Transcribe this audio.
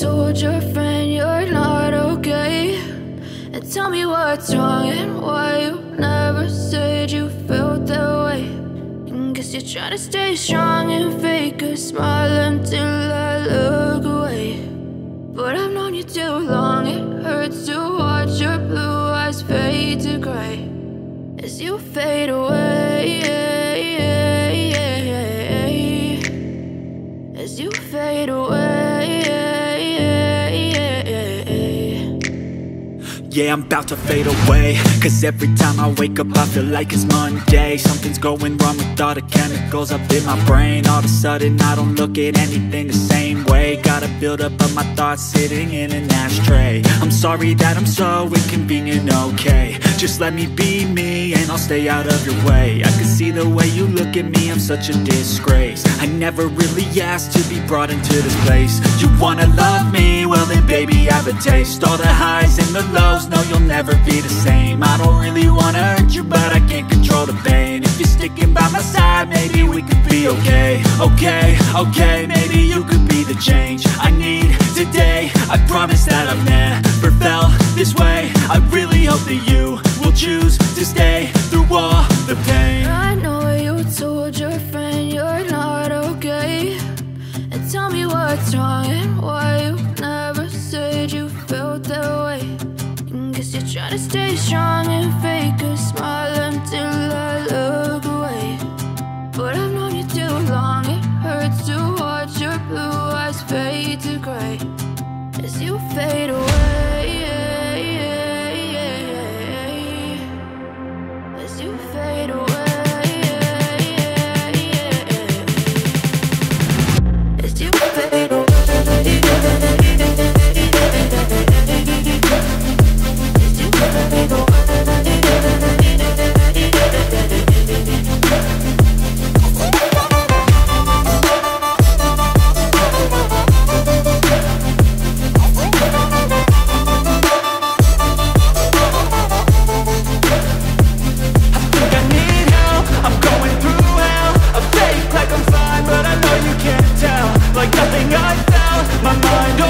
told your friend you're not okay? And tell me what's wrong and why you never said you felt that way. And guess you're trying to stay strong and fake a smile until I look away. But I've known you too long, it hurts to watch your blue eyes fade to gray as you fade away, as you fade away. Yeah, I'm about to fade away, cause every time I wake up I feel like it's Monday. Something's going wrong with all the chemicals up in my brain. All of a sudden I don't look at anything the same way. Got a buildup of my thoughts sitting in an ashtray. I'm sorry that I'm so inconvenient, okay? Just let me be me and I'll stay out of your way. I can see the way you look at me, I'm such a disgrace. I never really asked to be brought into this place. You wanna love me? Well then baby, I have a taste. All the highs and the lows, no, you'll never be the same. I don't really wanna hurt you, but I can't control the pain. If you're sticking by my side, maybe we could be okay. Okay, maybe you could be the change I need today. I promise that I've never felt this way. I really hope that you will choose to stay through all the pain. I know you told your friend you're not okay. And tell me what's wrong and why you never said you felt that way. Guess you're trying to stay strong and fake a smile until I look away. But I've known you too long, it hurts to watch your blue eyes fade to gray as you fade away, as you fade away, as you fade away. Like nothing I felt, my mind